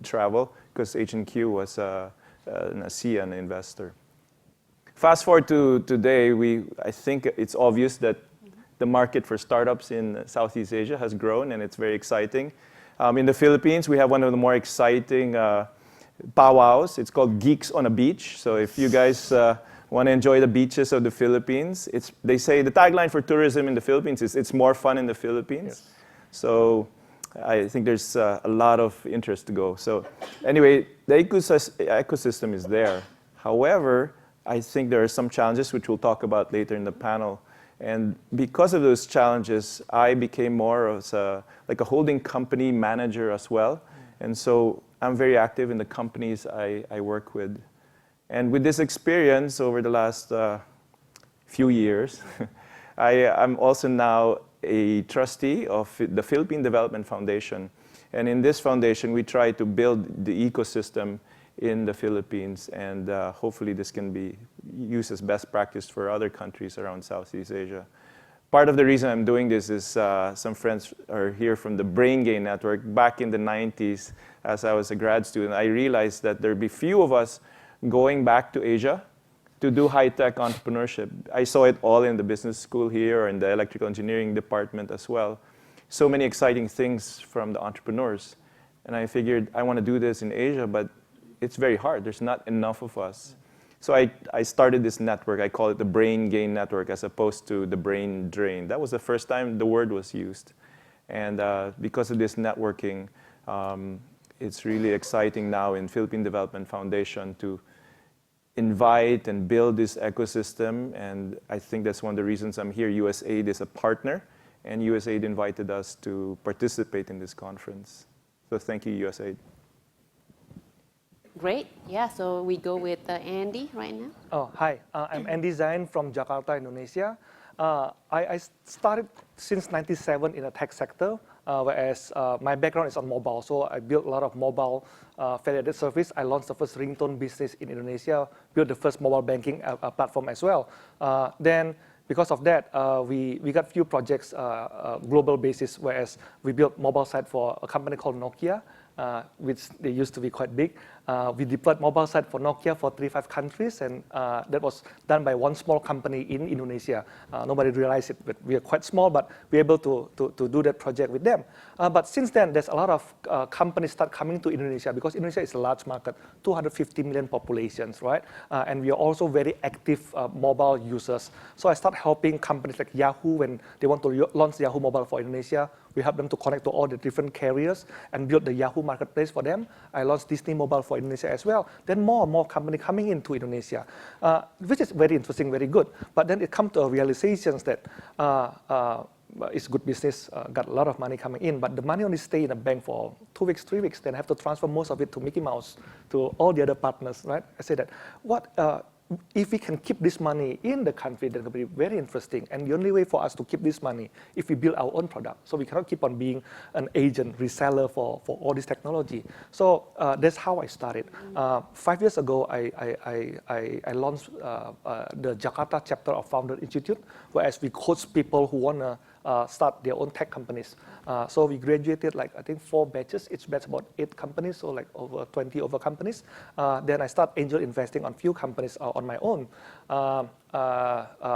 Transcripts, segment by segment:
travel because H&Q was an ASEAN investor. Fast forward to today, I think it's obvious that the market for startups in Southeast Asia has grown, and it's very exciting. In the Philippines, we have one of the more exciting powwows. It's called Geeks on a Beach. So if you guys want to enjoy the beaches of the Philippines, they say the tagline for tourism in the Philippines is "It's more fun in the Philippines." Yes. So I think there's a lot of interest to go. So anyway, the ecosystem is there. However, I think there are some challenges which we'll talk about later in the panel. And because of those challenges, I became more of like a holding company manager as well. And so I'm very active in the companies I work with. And with this experience over the last few years, I'm also now a trustee of the Philippine Development Foundation. And in this foundation, we try to build the ecosystem in the Philippines, and hopefully this can be used as best practice for other countries around Southeast Asia. Part of the reason I'm doing this is some friends are here from the Brain Gain Network. Back in the 90s, as I was a grad student, I realized that there'd be few of us going back to Asia to do high-tech entrepreneurship. I saw it all in the business school here or in the electrical engineering department as well. So many exciting things from the entrepreneurs. And I figured I want to do this in Asia, but it's very hard. There's not enough of us. So I started this network. I call it the Brain Gain Network as opposed to the Brain Drain. That was the first time the word was used. And because of this networking, it's really exciting now in Philippine Development Foundation to invite and build this ecosystem. And I think that's one of the reasons I'm here. USAID is a partner, and USAID invited us to participate in this conference. So thank you, USAID. Great. Yeah, so we go with Andy right now. Oh, hi. I'm Andy Zain from Jakarta, Indonesia. I started since 97 in the tech sector, whereas my background is on mobile. So I built a lot of mobile value-added service. I launched the first ringtone business in Indonesia, built the first mobile banking platform as well. Then because of that, we got few projects global basis, whereas we built mobile site for a company called Nokia, which they used to be quite big. We deployed mobile site for Nokia for 35 countries, and that was done by one small company in Indonesia. Nobody realized it, but we are quite small, but we're able to do that project with them. But since then, there's a lot of companies start coming to Indonesia because Indonesia is a large market, 250 million populations, right? And we are also very active mobile users. So I start helping companies like Yahoo when they want to launch Yahoo Mobile for Indonesia. We help them to connect to all the different carriers and build the Yahoo marketplace for them. I launched Disney Mobile for Indonesia as well. Then more and more companies coming into Indonesia, which is very interesting, very good. But then it comes to a realization that it's good business, got a lot of money coming in, but the money only stay in a bank for 2 weeks, 3 weeks. Then I have to transfer most of it to Mickey Mouse, to all the other partners, right? I say that, if we can keep this money in the country, that will be very interesting. And the only way for us to keep this money, if we build our own product. So we cannot keep on being an agent, reseller for all this technology. So that's how I started. 5 years ago, I launched the Jakarta chapter of Founder Institute, whereas we coach people who want to start their own tech companies. So we graduated I think 4 batches, each batch about 8 companies, so like over 20 companies. Then I start angel investing on few companies on my own. A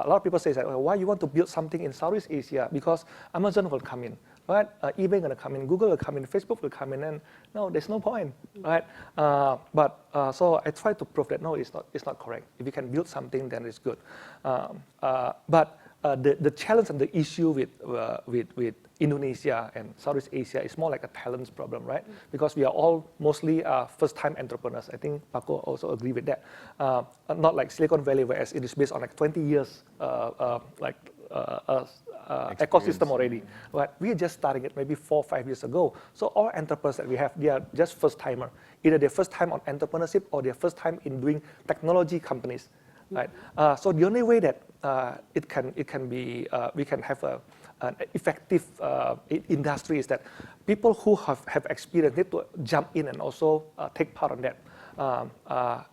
lot of people say that, well, why you want to build something in Southeast Asia? Because Amazon will come in, right? eBay going to come in, Google will come in, Facebook will come in, and no, there's no point, right? So I try to prove that no, it's not correct. If you can build something, then it's good. But the challenge and the issue with Indonesia and Southeast Asia is more like a talent problem, right? Because we are all mostly first-time entrepreneurs. I think Paco also agree with that. Not like Silicon Valley, whereas it is based on like 20 years ecosystem already. Right? We are just starting it maybe 4 or 5 years ago. So all entrepreneurs that we have, they are just first-timer. Either their first time on entrepreneurship or their first time in doing technology companies. Right? So the only way that it can be we can have an effective industry is that people who have experience need to jump in and also take part on that.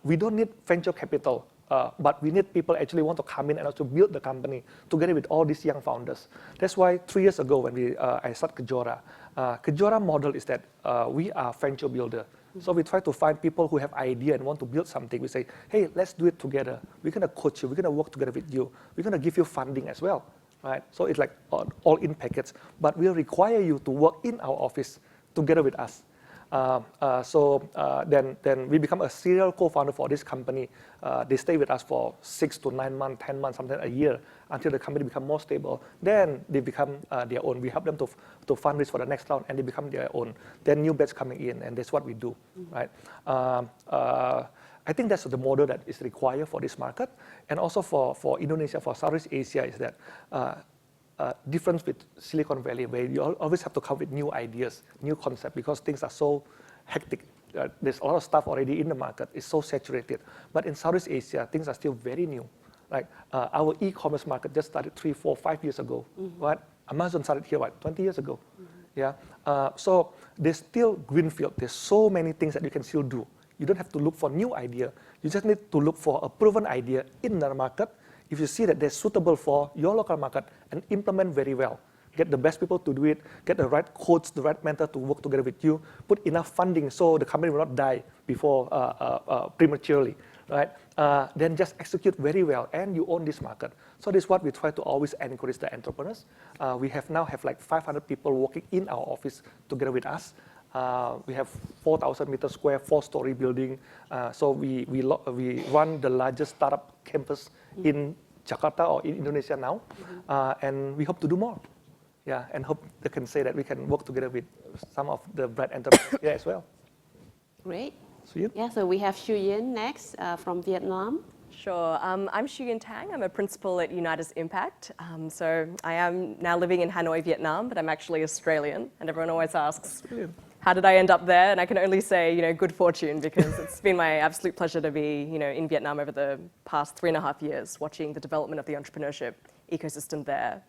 We don't need venture capital, but we need people actually want to come in and also build the company together with all these young founders. That's why 3 years ago when I started Kejora model is that we are venture builder. So we try to find people who have idea and want to build something. We say, hey, let's do it together. We're going to coach you. We're going to work together with you. We're going to give you funding as well, right? So it's like all-in package. But we'll require you to work in our office together with us. Then we become a serial co-founder for this company. They stay with us for 6 to 9 months, 10 months, sometimes a year, until the company become more stable. Then they become their own. We help them to fundraise for the next round, and they become their own. Then new batch coming in, and that's what we do, right? I think that's the model that is required for this market, and also for Indonesia, for Southeast Asia, is that difference with Silicon Valley, where you always have to come with new ideas, new concepts, because things are so hectic. There's a lot of stuff already in the market. It's so saturated. But in Southeast Asia, things are still very new. Like our e-commerce market just started 3, 4, 5 years ago. Right? Amazon started here, 20 years ago? Yeah. So there's still greenfield. There's so many things that you can still do. You don't have to look for new idea. You just need to look for a proven idea in the market. If you see that they're suitable for your local market, and implement very well. Get the best people to do it, get the right coach, the right mentor to work together with you, put enough funding so the company will not die before prematurely, right? Then just execute very well, and you own this market. So this is what we try to always encourage the entrepreneurs. We now have like 500 people working in our office together with us. We have 4,000 meters square, 4-story building. So we run the largest startup campus in Jakarta or in Indonesia now, and we hope to do more. Yeah, and hope they can say that we can work together with some of the brand entrepreneurs here as well. Great. Xuyen? Yeah, so we have Xuyen next from Vietnam. Sure. I'm Xuyen Tang. I'm a principal at Unitas Impact. So I am now living in Hanoi, Vietnam, but I'm actually Australian. And everyone always asks, how did I end up there? And I can only say, good fortune, because it's been my absolute pleasure to be, in Vietnam over the past 3.5 years, watching the development of the entrepreneurship ecosystem there.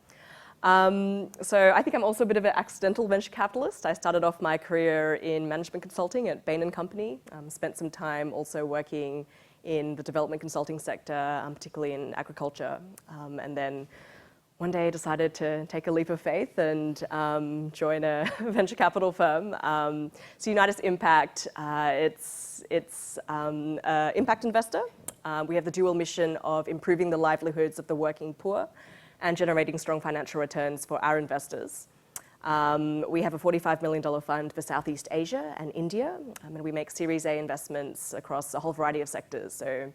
So I think I'm also a bit of an accidental venture capitalist. I started off my career in management consulting at Bain & Company, spent some time also working in the development consulting sector, particularly in agriculture, and then one day I decided to take a leap of faith and join a venture capital firm. So Unitas Impact, it's an impact investor. We have the dual mission of improving the livelihoods of the working poor and generating strong financial returns for our investors. We have a $45 million fund for Southeast Asia and India, and we make Series A investments across a whole variety of sectors. So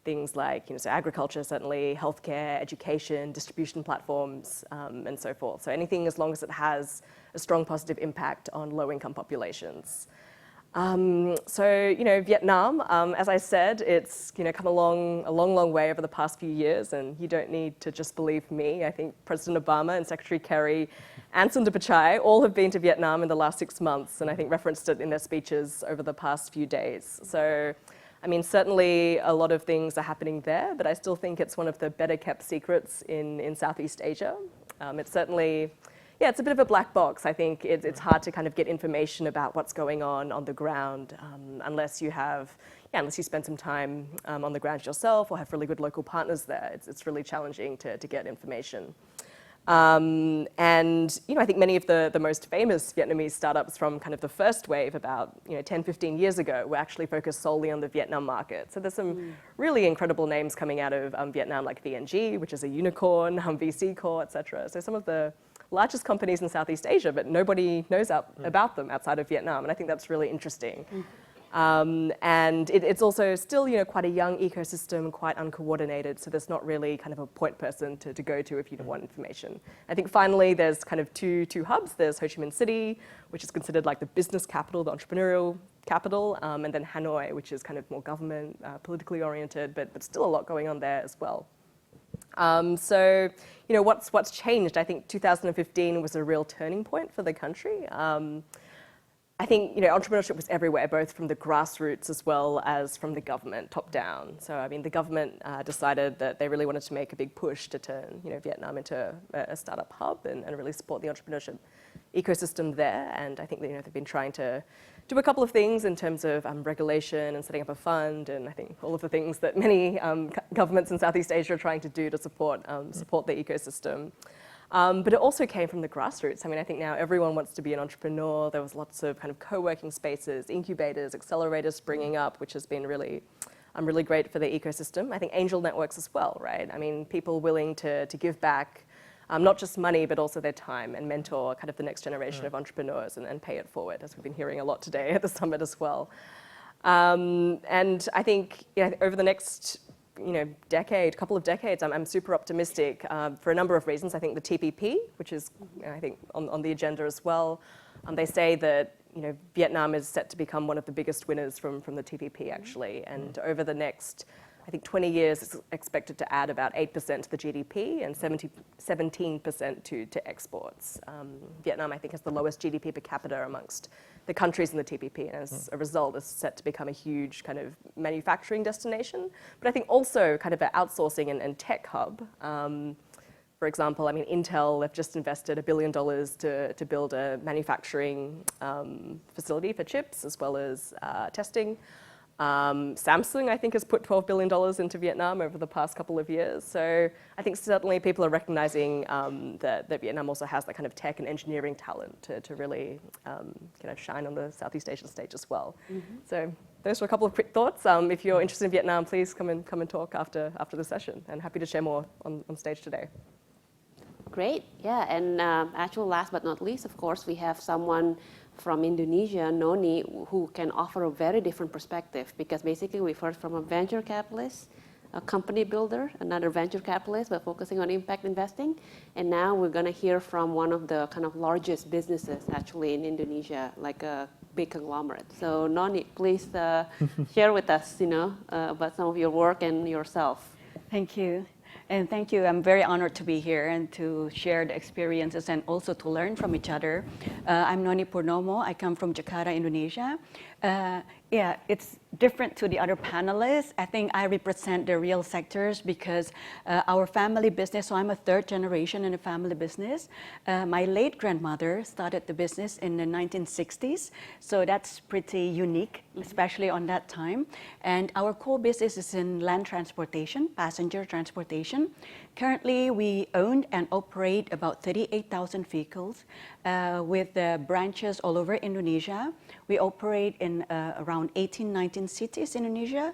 things like so agriculture, certainly, healthcare, education, distribution platforms, and so forth. So anything as long as it has a strong positive impact on low-income populations. So Vietnam, as I said, it's come a long way over the past few years, and you don't need to just believe me. I think President Obama and Secretary Kerry and Sundar Pichai all have been to Vietnam in the last 6 months, and I think referenced it in their speeches over the past few days. So, I mean, certainly a lot of things are happening there, but I still think it's one of the better kept secrets in Southeast Asia. It's certainly, it's a bit of a black box. I think it's hard to kind of get information about what's going on the ground unless you spend some time on the ground yourself or have really good local partners there. It's really challenging to get information. And I think many of the most famous Vietnamese startups from kind of the first wave about 10, 15 years ago were actually focused solely on the Vietnam market. So there's some really incredible names coming out of Vietnam, like VNG, which is a unicorn, VC Corp, et cetera. So some of the largest companies in Southeast Asia, but nobody knows about them outside of Vietnam, and I think that's really interesting. And it's also still, quite a young ecosystem, quite uncoordinated, so there's not really kind of a point person to go to if you want information. I think finally there's kind of two hubs. There's Ho Chi Minh City, which is considered like the business capital, the entrepreneurial capital, and then Hanoi, which is kind of more government, politically oriented, but still a lot going on there as well. So, what's changed? I think 2015 was a real turning point for the country. I think entrepreneurship was everywhere, both from the grassroots as well as from the government, top down. So I mean, the government decided that they really wanted to make a big push to turn Vietnam into a startup hub and really support the entrepreneurship ecosystem there. And I think they've been trying to do a couple of things in terms of regulation and setting up a fund, and I think all of the things that many governments in Southeast Asia are trying to do to support the ecosystem. But it also came from the grassroots. I mean, I think now everyone wants to be an entrepreneur. There was lots of kind of co-working spaces, incubators, accelerators springing up, which has been really great for the ecosystem. I think angel networks as well, right? I mean, people willing to give back, not just money, but also their time and mentor kind of the next generation of entrepreneurs and pay it forward, as we've been hearing a lot today at the summit as well. And I think over the next couple of decades, I'm super optimistic for a number of reasons. I think the TPP, which is I think on the agenda as well, they say that Vietnam is set to become one of the biggest winners from the TPP actually, and over the next, I think 20 years, it's expected to add about 8% to the GDP and 17% to exports. Vietnam, I think, has the lowest GDP per capita amongst the countries in the TPP, and as a result, is set to become a huge kind of manufacturing destination. But I think also kind of an outsourcing and tech hub. For example, I mean, Intel have just invested $1 billion to build a manufacturing facility for chips as well as testing. Samsung, I think, has put $12 billion into Vietnam over the past couple of years. So I think certainly people are recognizing that Vietnam also has that kind of tech and engineering talent to really shine on the Southeast Asian stage as well. So those were a couple of quick thoughts. If you're interested in Vietnam, please come and talk after the session, and happy to share more on stage today. Great, yeah, and actually last but not least, of course, we have someone from Indonesia, Noni, who can offer a very different perspective, because basically we've heard from a venture capitalist, a company builder, another venture capitalist, but focusing on impact investing, and now we're going to hear from one of the kind of largest businesses actually in Indonesia, like a big conglomerate. So Noni, please share with us, about some of your work and yourself. Thank you. And thank you. I'm very honored to be here and to share the experiences and also to learn from each other. I'm Noni Purnomo. I come from Jakarta, Indonesia. Yeah, it's different to the other panelists. I think I represent the real sectors because our family business, so I'm a third generation in a family business. My late grandmother started the business in the 1960s, so that's pretty unique, especially on that time. And our core business is in land transportation, passenger transportation. Currently, we own and operate about 38,000 vehicles with branches all over Indonesia. We operate in around 18, 19 cities in Indonesia,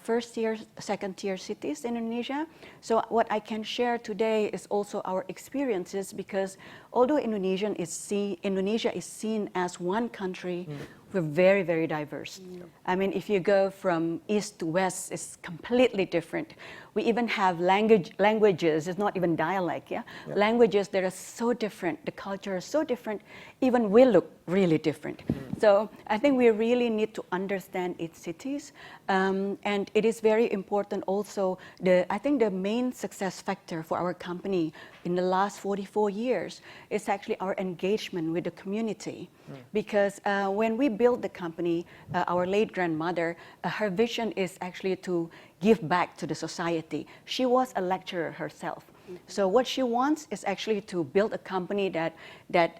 first-tier, second-tier cities in Indonesia. So what I can share today is also our experiences, because although Indonesia is seen as one country, we're very, very diverse. I mean, if you go from east to west, it's completely different. We even have languages, it's not even dialect, Languages that are so different, the culture is so different, even we look really different. So I think we really need to understand its cities. And it is very important also, I think the main success factor for our company in the last 44 years is actually our engagement with the community. Because when we built the company, our late grandmother, her vision is actually to give back to the society. She was a lecturer herself. So what she wants is actually to build a company that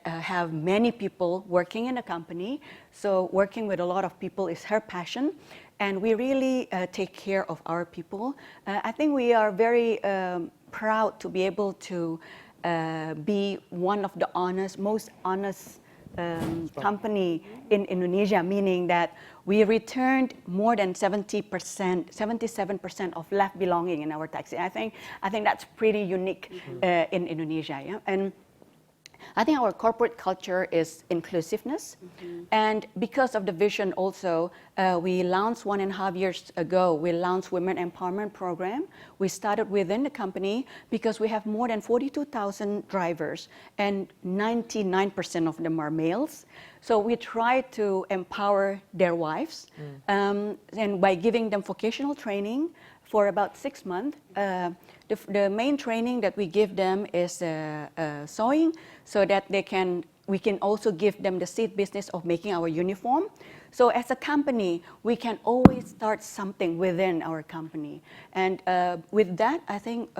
have many people working in a company. So working with a lot of people is her passion. And we really take care of our people. I think we are very proud to be able to be one of the most honest company in Indonesia, meaning that we returned more than 77% of left belonging in our taxi. I think that's pretty unique in Indonesia. Yeah? And I think our corporate culture is inclusiveness. And because of the vision also, we launched 1.5 years ago, we launched Women Empowerment Program. We started within the company because we have more than 42,000 drivers and 99% of them are males. So we try to empower their wives and by giving them vocational training for about 6 months. The main training that we give them is sewing, so that we can also give them the seed business of making our uniform. So as a company, we can always start something within our company. And with that, I think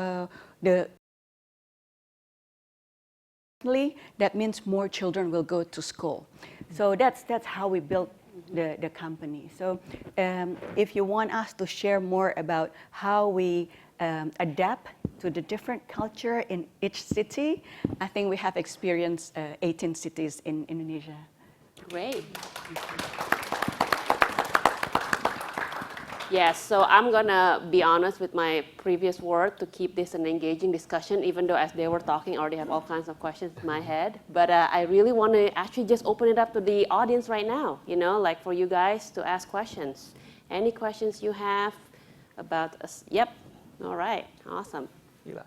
that means more children will go to school. So that's how we built the company. So if you want us to share more about how we adapt to the different culture in each city, I think we have experienced 18 cities in Indonesia. Great. Yes, so I'm gonna be honest with my previous word to keep this an engaging discussion, even though as they were talking, I already have all kinds of questions in my head. But I really want to actually just open it up to the audience right now, like for you guys to ask questions. Any questions you have about us? Yep, all right, awesome. Eli.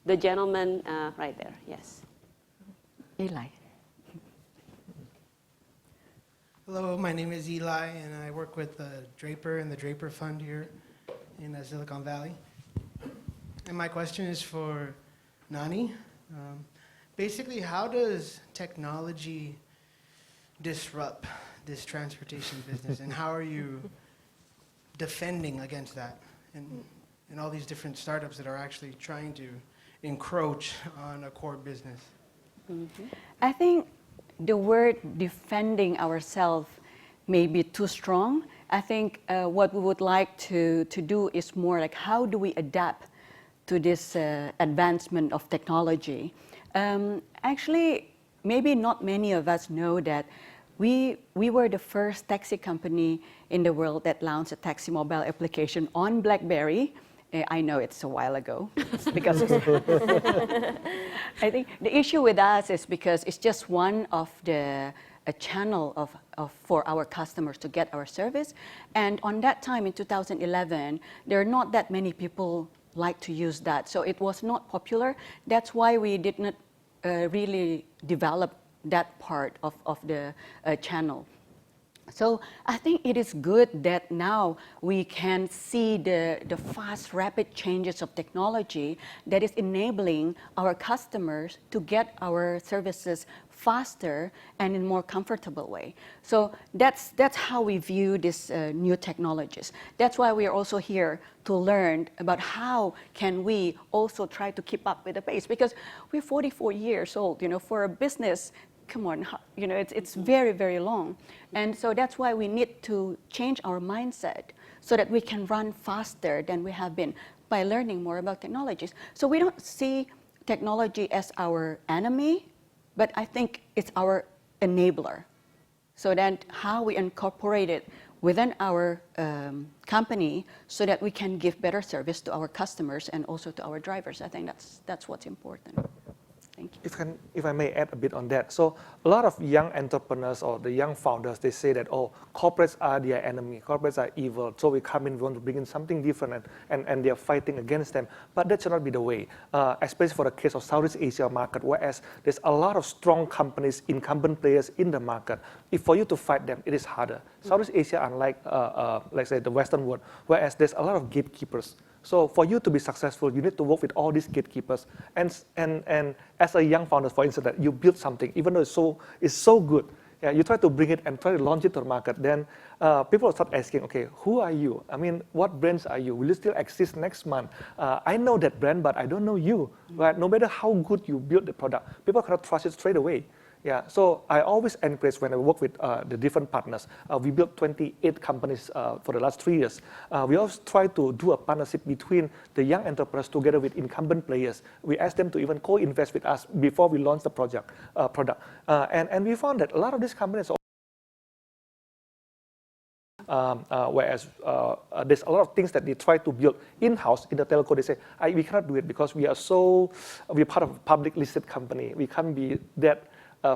The gentleman right there, yes. Eli. Hello, my name is Eli, and I work with Draper and the Draper Fund here in Silicon Valley. And my question is for Nani. Basically, how does technology disrupt this transportation business, and how are you defending against that and all these different startups that are actually trying to encroach on a core business? I think the word defending ourselves may be too strong. I think what we would like to do is more like how do we adapt to this advancement of technology. Actually, maybe not many of us know that we were the first taxi company in the world that launched a taxi mobile application on BlackBerry. I know it's a while ago, because I think the issue with us is because it's just one of a channel for our customers to get our service. And on that time in 2011, there are not that many people like to use that. So it was not popular. That's why we did not really develop that part of the channel. So I think it is good that now we can see the fast, rapid changes of technology that is enabling our customers to get our services faster and in a more comfortable way. So that's how we view these new technologies. That's why we are also here to learn about how can we also try to keep up with the pace, because we're 44 years old, for a business. Come on, it's very, very long. And so that's why we need to change our mindset so that we can run faster than we have been by learning more about technologies. So we don't see technology as our enemy, but I think it's our enabler. So that how we incorporate it within our company so that we can give better service to our customers and also to our drivers. I think that's what's important. Thank you. If I may add a bit on that. So a lot of young entrepreneurs or the young founders, they say that, corporates are their enemy, corporates are evil, so we come in, we want to bring in something different, and they're fighting against them. But that should not be the way, especially for the case of Southeast Asia market, whereas there's a lot of strong companies, incumbent players in the market. If for you to fight them, it is harder. Southeast Asia, unlike, let's say, the Western world, whereas there's a lot of gatekeepers. So for you to be successful, you need to work with all these gatekeepers. And as a young founder, for instance, that you build something, even though it's so good, you try to bring it and try to launch it to the market, then people will start asking, okay, who are you? I mean, what brands are you? Will you still exist next month? I know that brand, but I don't know you, right? No matter how good you build the product, people cannot trust it straight away. Yeah, so I always encourage when I work with the different partners. We built 28 companies for the last 3 years. We always try to do a partnership between the young entrepreneurs together with incumbent players. We ask them to even co-invest with us before we launch the product. And we found that a lot of these companies whereas there's a lot of things that they try to build in-house in the telco. They say, we cannot do it because we're part of a public listed company. We can't be that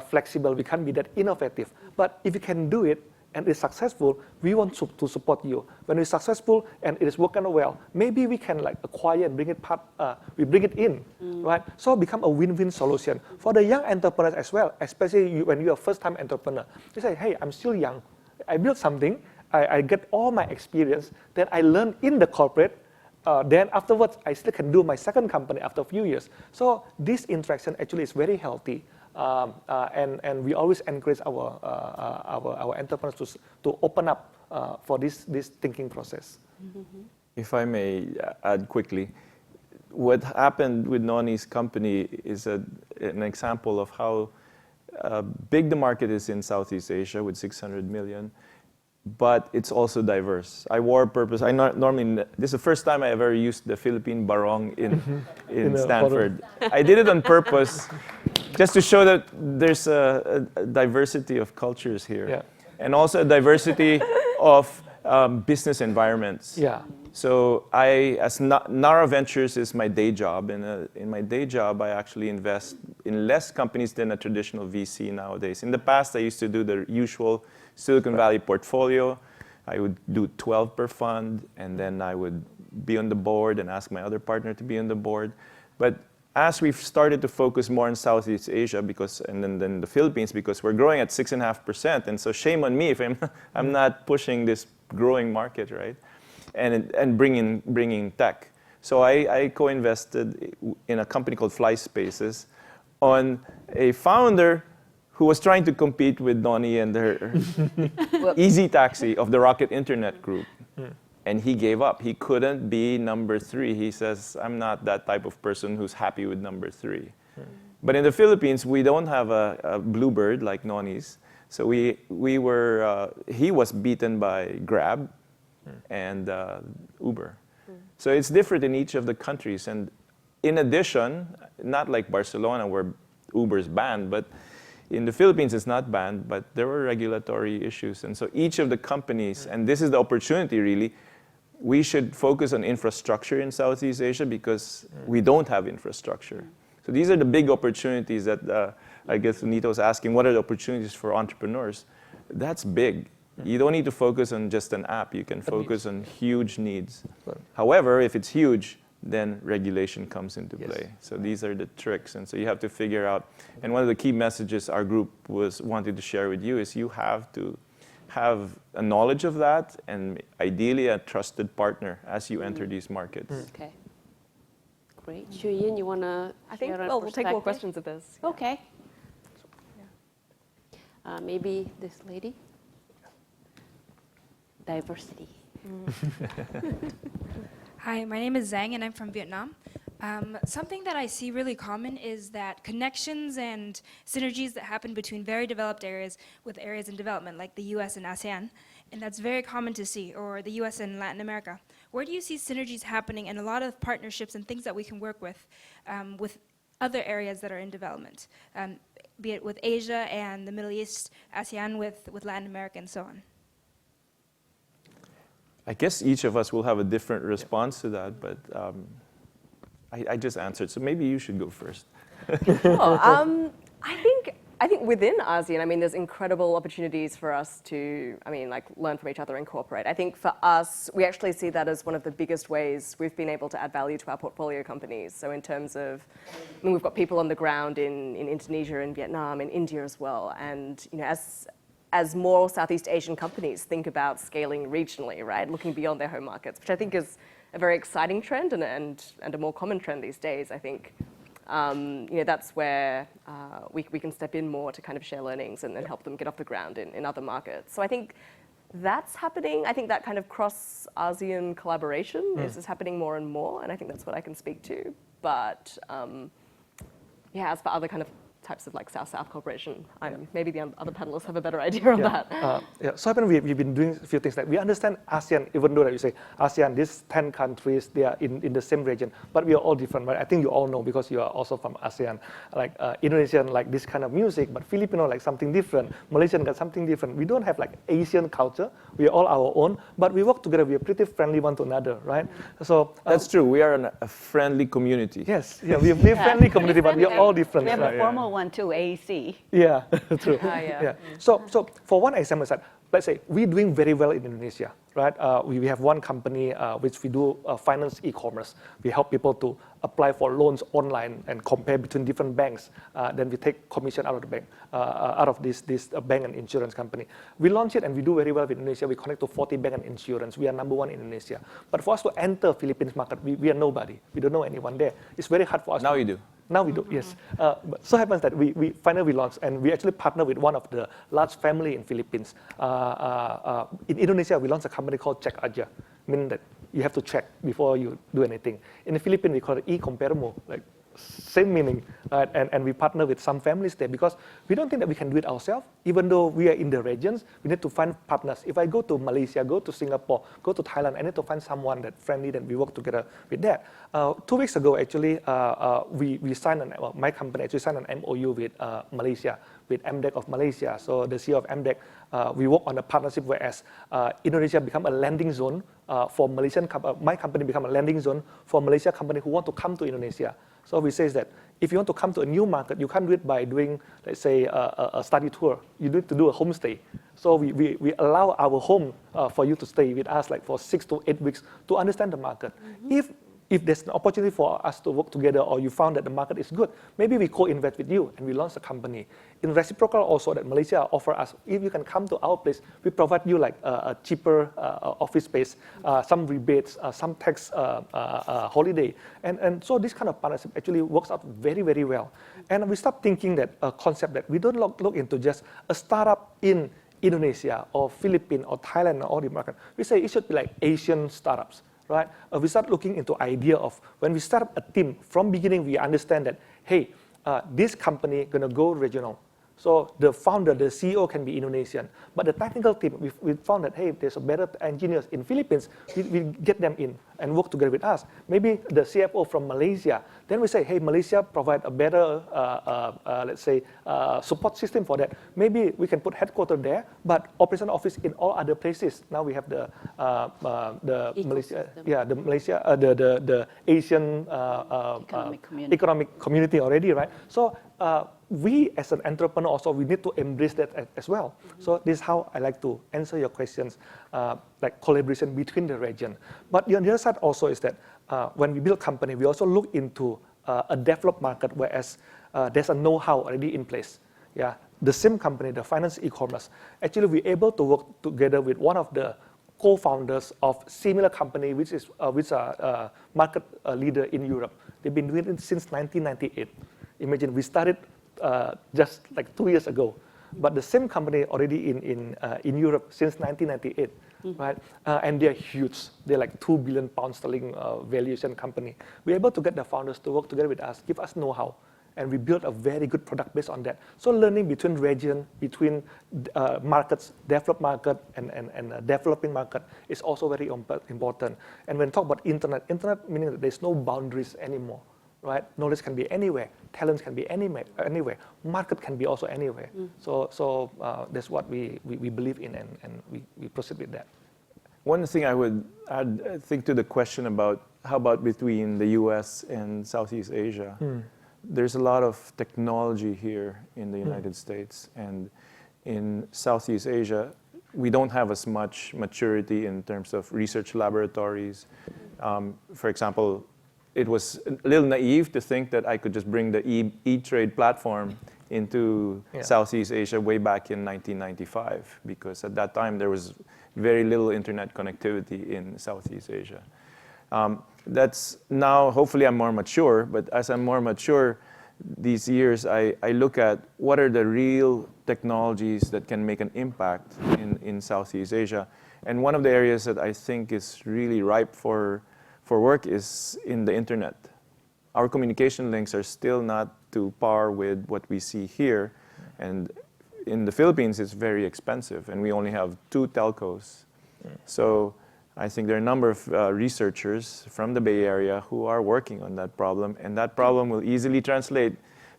flexible, we can't be that innovative. But if you can do it and it's successful, we want to support you. When we're successful and it is working well, maybe we can acquire and bring it we bring it in, right? So become a win-win solution for the young entrepreneurs as well, especially when you're a first-time entrepreneur. They say, hey, I'm still young. I built something. I get all my experience that I learned in the corporate. Then afterwards, I still can do my second company after a few years. So this interaction actually is very healthy. And we always encourage our entrepreneurs to open up for this thinking process. If I may add quickly, what happened with Noni's company is an example of how big the market is in Southeast Asia with 600 million. but it's also diverse. I wore purpose. Normally, this is the first time I ever used the Philippine barong in Stanford. I did it on purpose, just to show that there's a diversity of cultures here, Yeah. and also a diversity of business environments. Yeah. So as Nara Ventures is my day job, and in my day job, I actually invest in less companies than a traditional VC nowadays. In the past, I used to do the usual Silicon Valley portfolio. I would do 12 per fund, and then I would be on the board and ask my other partner to be on the board. But as we've started to focus more in Southeast Asia, and then the Philippines, because we're growing at 6.5%, and so shame on me if I'm not pushing this growing market, right? And bringing tech. So I co-invested in a company called Fly Spaces on a founder who was trying to compete with Noni and her Easy Taxi of the Rocket Internet Group. And he gave up. He couldn't be number 3. He says, I'm not that type of person who's happy with number 3. But in the Philippines, we don't have a bluebird like Noni's. So he was beaten by Grab and Uber. So it's different in each of the countries. And in addition, not like Barcelona where Uber's banned, but in the Philippines it's not banned, but there were regulatory issues. And so each of the companies, and this is the opportunity really, we should focus on infrastructure in Southeast Asia because we don't have infrastructure. So these are the big opportunities that I guess Nito was asking, what are the opportunities for entrepreneurs? That's big. You don't need to focus on just an app. You can focus on huge needs. However, if it's huge, then regulation comes into play. So these are the tricks. And so you have to figure out, and one of the key messages our group was wanting to share with you is you have to have a knowledge of that and ideally a trusted partner as you enter these markets. Okay. Great. Shuyin, you want to I think, share a well, we'll take more perspective? questions of this. Yeah. Okay. Maybe this lady? Diversity. Hi, my name is Zhang and I'm from Vietnam. Something that I see really common is that connections and synergies that happen between very developed areas with areas in development, like the US and ASEAN, and that's very common to see, or the US and Latin America. Where do you see synergies happening and a lot of partnerships and things that we can work with other areas that are in development, be it with Asia and the Middle East, ASEAN with Latin America and so on? I guess each of us will have a different response to that, but I just answered, so maybe you should go first. Sure. I think within ASEAN, I mean, there's incredible opportunities for us to, learn from each other and cooperate. I think for us, we actually see that as one of the biggest ways we've been able to add value to our portfolio companies. So in terms of, we've got people on the ground in Indonesia and Vietnam and India as well. And, as more Southeast Asian companies think about scaling regionally, right, looking beyond their home markets, which I think is a very exciting trend and a more common trend these days, I think. That's where we can step in more to kind of share learnings and help them get off the ground in other markets. So I think that's happening. I think that kind of cross-ASEAN collaboration is happening more and more, and I think that's what I can speak to. But as for other kind of types of South-South cooperation, maybe the other panelists have a better idea on that. So we've been doing a few things. We understand ASEAN, even though you say ASEAN, these 10 countries, they are in the same region, but we are all different, right? I think you all know because you are also from ASEAN. Indonesian like this kind of music, but Filipino like something different. Malaysian got something different. We don't have Asian culture. We are all our own, but we work together. We are pretty friendly one to another, right? So that's true. We are a friendly community. Yes, we are a friendly community, but we are all different. We have a formal one too, AEC. Yeah, true. So for one example, let's say we're doing very well in Indonesia, right? We have one company which we do finance e-commerce. We help people to apply for loans online and compare between different banks. Then we take commission out of the bank, out of this bank and insurance company. We launch it and we do very well in Indonesia. We connect to 40 bank and insurance. We are number 1 in Indonesia. But for us to enter Philippines market, we are nobody. We don't know anyone there. It's very hard for us. Now you do. Now we do, yes. But so happens that we finally launched, and we actually partner with one of the large family in Philippines. In Indonesia, we launched a company called Cek Aja, meaning that you have to check before you do anything. In the Philippines, we call it e-comparmo, same meaning, right? And we partner with some families there because we don't think that we can do it ourselves. Even though we are in the regions, we need to find partners. If I go to Malaysia, go to Singapore, go to Thailand, I need to find someone that friendly that we work together with that. 2 weeks ago, actually, we signed my company actually signed an MOU with Malaysia, with MDEC of Malaysia. So the CEO of MDEC, we work on a partnership whereas Indonesia become a landing zone for Malaysian my company become a landing zone for Malaysia company who want to come to Indonesia. So we say that if you want to come to a new market, you can't do it by doing, let's say, a study tour. You need to do a homestay. So we allow our home for you to stay with us like for 6 to 8 weeks to understand the market. If there's an opportunity for us to work together or you found that the market is good, maybe we co-invest with you and we launch a company. In reciprocal also that Malaysia offer us, if you can come to our place, we provide you like a cheaper office space, some rebates, some tax holiday. And so this kind of partnership actually works out very, very well. And we start thinking that a concept that we don't look into just a startup in Indonesia or Philippines or Thailand or all the market. We say it should be like Asian startups. Right? We start looking into idea of when we start up a team, from beginning we understand that, hey, this company gonna go regional. So the founder, the CEO can be Indonesian, but the technical team, we found that, hey, there's a better engineers in Philippines, we get them in and work together with us. Maybe the CFO from Malaysia, then we say, hey, Malaysia provide a better, let's say, support system for that. Maybe we can put headquarters there, but operation office in all other places. Now we have the Malaysia, the Asian economic community already, right? So we as an entrepreneur also, we need to embrace that as well. So this is how I like to answer your questions, like collaboration between the region. But the other side also is that when we build company, we also look into a developed market, whereas there's a know-how already in place. Yeah, the same company, the finance e-commerce, actually we're able to work together with one of the co-founders of similar company, which are market leader in Europe. They've been doing it since 1998. Imagine we started just like 2 years ago, but the same company already in Europe since 1998, right? And they're huge. They're like 2 billion pound sterling valuation company. We're able to get the founders to work together with us, give us know-how, and we built a very good product based on that. So learning between region, between markets, developed market and developing market is also very important. And when talk about internet meaning that there's no boundaries anymore. Right? Knowledge can be anywhere, talents can be anywhere, market can be also anywhere. So that's what we believe in, and we proceed with that. One thing I would add, I think, to the question about how about between the US and Southeast Asia, there's a lot of technology here in the United States, and in Southeast Asia, we don't have as much maturity in terms of research laboratories. For example, it was a little naive to think that I could just bring the E-Trade platform into Southeast Asia way back in 1995, because at that time there was very little internet connectivity in Southeast Asia. That's now, hopefully I'm more mature, but as I'm more mature these years, I look at what are the real technologies that can make an impact in Southeast Asia. And one of the areas that I think is really ripe for work is in the internet. Our communication links are still not to par with what we see here. And in the Philippines, it's very expensive, and we only have 2 telcos. So I think there are a number of researchers from the Bay Area who are working on that problem, and that problem will easily translate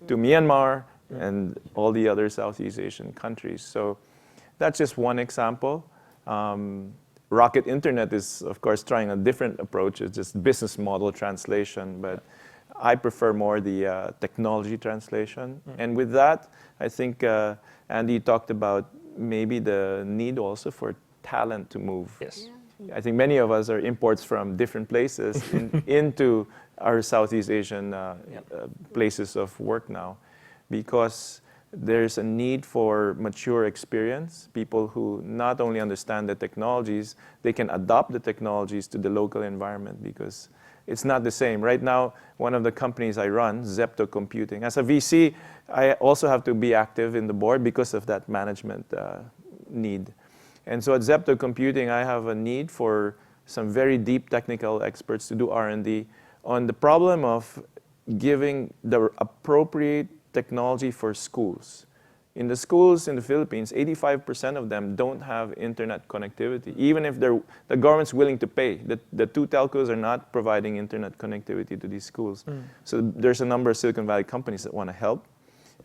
to Myanmar and all the other Southeast Asian countries. So that's just one example. Rocket Internet is, of course, trying a different approach. It's just business model translation, but I prefer more the technology translation. And with that, I think Andy talked about maybe the need also for talent to move. Yes. I think many of us are imports from different places into our Southeast Asian places of work now, because there's a need for mature experience, people who not only understand the technologies, they can adopt the technologies to the local environment, because it's not the same. Right now, one of the companies I run, Zepto Computing, as a VC, I also have to be active in the board because of that management need. And so at Zepto Computing, I have a need for some very deep technical experts to do R&D on the problem of giving the appropriate technology for schools. In the schools in the Philippines, 85% of them don't have internet connectivity, even if the government's willing to pay. The two telcos are not providing internet connectivity to these schools. So there's a number of Silicon Valley companies that want to help.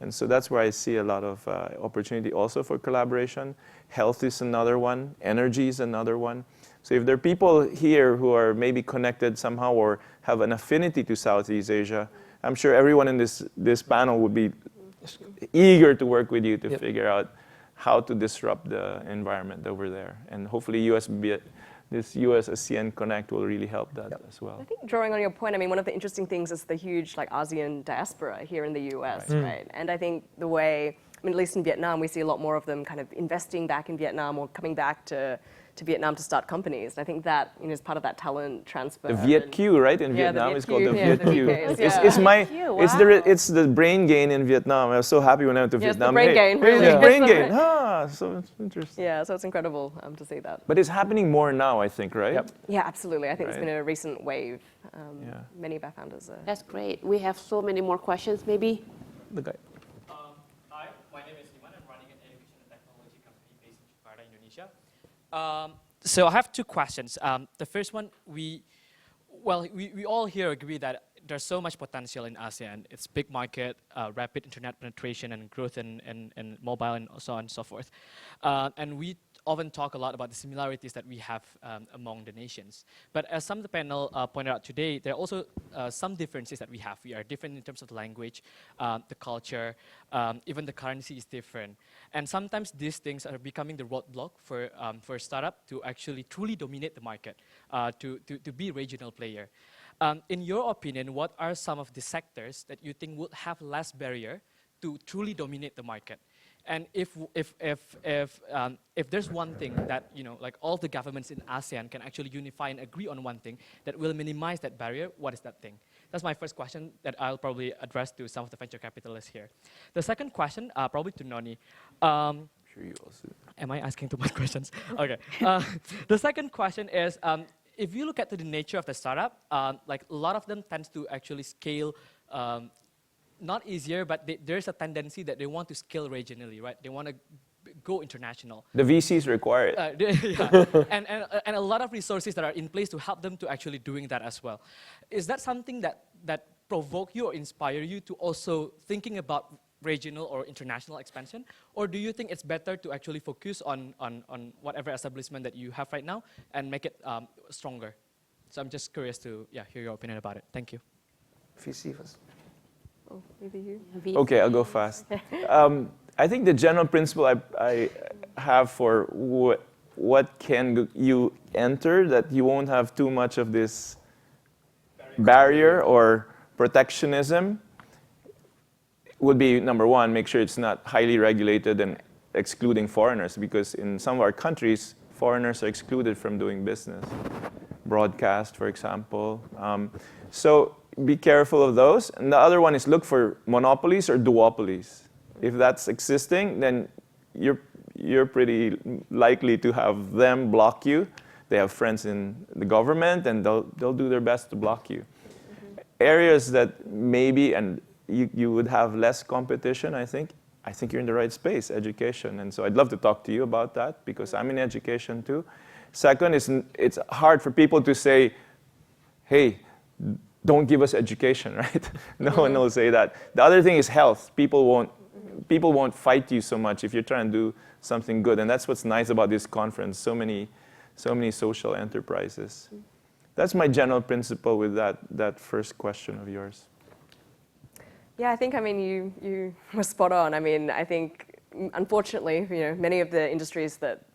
And so that's where I see a lot of opportunity also for collaboration. Health is another one. Energy is another one. So if there are people here who are maybe connected somehow or have an affinity to Southeast Asia, I'm sure everyone in this panel would be eager to work with you to figure out how to disrupt the environment over there. And hopefully this US-ASEAN Connect will really help that as well. I think drawing on your point, I mean, one of the interesting things is the huge like ASEAN diaspora here in the US, right? And I think the way, I mean, at least in Vietnam, we see a lot more of them kind of investing back in Vietnam or coming back to Vietnam to start companies. And I think that is part of that talent transfer. The Viet Q, right? In Vietnam, it's called the Viet Q. It's the brain gain in Vietnam. I was so happy when I went to Vietnam. The brain gain, really. It's brain gain. So it's interesting. Yeah, so it's incredible to see that. But it's happening more now, I think, right? Yeah, absolutely. I think there's been a recent wave. Many of our founders are. That's great. We have so many more questions. Maybe The guy. Hi, my name is Iman. I'm running an education and technology company based in Jakarta, Indonesia. So I have two questions. The first one, we all here agree that there's so much potential in ASEAN. It's big market, rapid internet penetration and growth in mobile and so on and so forth. And we often talk a lot about the similarities that we have among the nations. But as some of the panel pointed out today, there are also some differences that we have. We are different in terms of the language, the culture, even the currency is different. And sometimes these things are becoming the roadblock for a startup to actually truly dominate the market, to be a regional player. In your opinion, what are some of the sectors that you think would have less barrier to truly dominate the market? And if there's one thing that, like all the governments in ASEAN can actually unify and agree on one thing that will minimize that barrier, what is that thing? That's my first question that I'll probably address to some of the venture capitalists here. The second question, probably to Noni. Sure you also. Am I asking too much questions? Okay. The second question is, if you look at the nature of the startup, like a lot of them tends to actually scale not easier, but there's a tendency that they want to scale regionally, right? They want to go international. The VCs require it. And a lot of resources that are in place to help them to actually doing that as well. Is that something that provoke you or inspire you to also thinking about regional or international expansion? Or do you think it's better to actually focus on whatever establishment that you have right now and make it stronger? So I'm just curious to hear your opinion about it. Thank you. VC first. Oh, maybe you. Okay, I'll go fast. I think the general principle I have for what can you enter, that you won't have too much of this barrier or protectionism, would be number one, make sure it's not highly regulated and excluding foreigners, because in some of our countries, foreigners are excluded from doing business. Broadcast, for example. So be careful of those. And the other one is look for monopolies or duopolies. If that's existing, then you're pretty likely to have them block you. They have friends in the government, and they'll do their best to block you. Areas that maybe, and you would have less competition, I think you're in the right space, education. And so I'd love to talk to you about that, because I'm in education too. Second, it's hard for people to say, hey, don't give us education, right? No one will say that. The other thing is health. People won't fight you so much if you're trying to do something good. And that's what's nice about this conference, so many social enterprises. That's my general principle with that first question of yours. Yeah, I think, you were spot on. I think, unfortunately, many of the industries that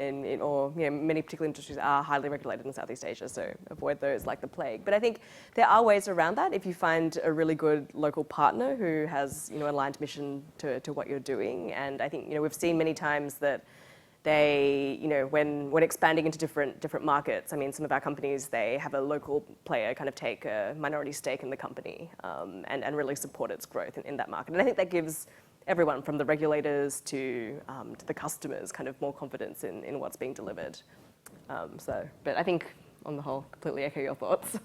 many particular industries are highly regulated in Southeast Asia, so avoid those like the plague. But I think there are ways around that if you find a really good local partner who has, aligned mission to what you're doing. And I think, we've seen many times that they, when expanding into different markets, some of our companies, they have a local player kind of take a minority stake in the company and really support its growth in that market. And I think that gives everyone from the regulators to the customers kind of more confidence in what's being delivered. But I think on the whole, completely echo your thoughts.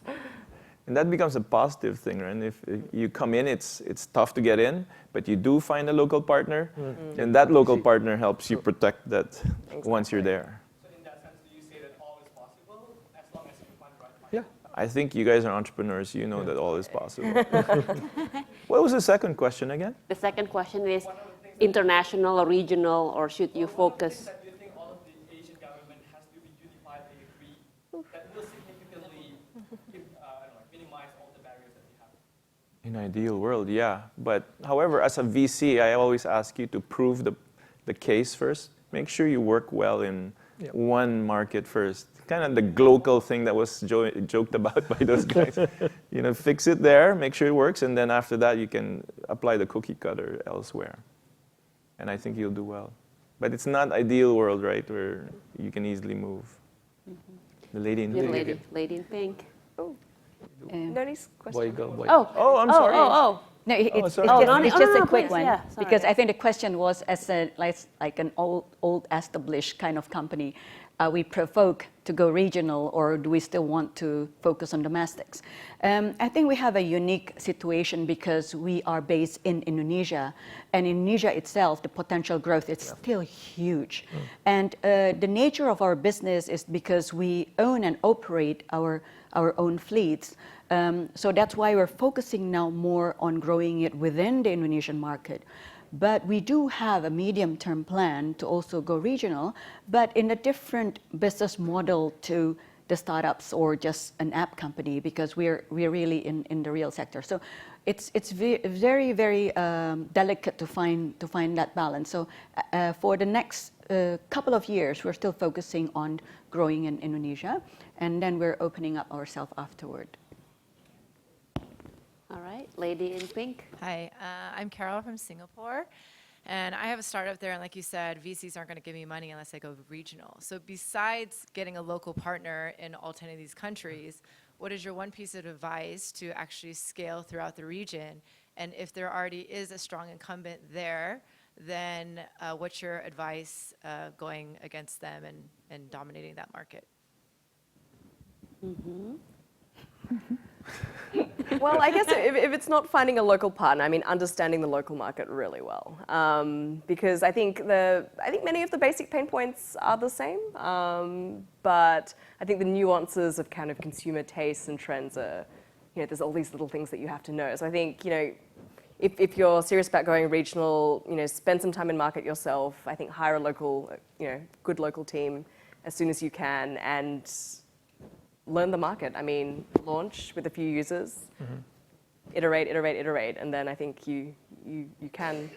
And that becomes a positive thing, right? And if you come in, it's tough to get in, but you do find a local partner, and that local partner helps you protect that once you're there. So in that sense, do you say that all is possible as long as you find the right partner? Yeah. I think you guys are entrepreneurs. You know that all is possible. What was the second question again? The second question is international or regional, or should you focus? Do you think all of the Asian government has to be unified, they agree, that will significantly minimize all the barriers that we have? In ideal world, yeah. But however, as a VC, I always ask you to prove the case first. Make sure you work well in one market first. Kind of the glocal thing that was joked about by those guys. Fix it there, make sure it works, and then after that you can apply the cookie cutter elsewhere. And I think you'll do well. But it's not ideal world, right, where you can easily move. The lady in pink. Lady in pink. Noni's question. Oh, I'm sorry. No, it's sorry. just a quick please, one, yeah, sorry. because I think the question was, as like an old established kind of company, are we provoked to go regional, or do we still want to focus on domestics? I think we have a unique situation because we are based in Indonesia, and Indonesia itself, the potential growth is still huge. And the nature of our business is because we own and operate our own fleets. So that's why we're focusing now more on growing it within the Indonesian market. But we do have a medium-term plan to also go regional, but in a different business model to the startups or just an app company, because we're really in the real sector. So it's very, very delicate to find that balance. So for the next couple of years, we're still focusing on growing in Indonesia, and then we're opening up ourselves afterward. All right, lady in pink. Hi, I'm Carol from Singapore, and I have a startup there, and like you said, VCs aren't going to give me money unless I go regional. So besides getting a local partner in all 10 of these countries, what is your one piece of advice to actually scale throughout the region? And if there already is a strong incumbent there, then what's your advice going against them and dominating that market? Well, I guess if it's not finding a local partner, I mean, understanding the local market really well, because I think many of the basic pain points are the same, but I think the nuances of kind of consumer tastes and trends are, there's all these little things that you have to know. So I think, if you're serious about going regional, spend some time in market yourself. I think hire a local, good local team as soon as you can, and learn the market. I mean, launch with a few users, iterate, and then I think you can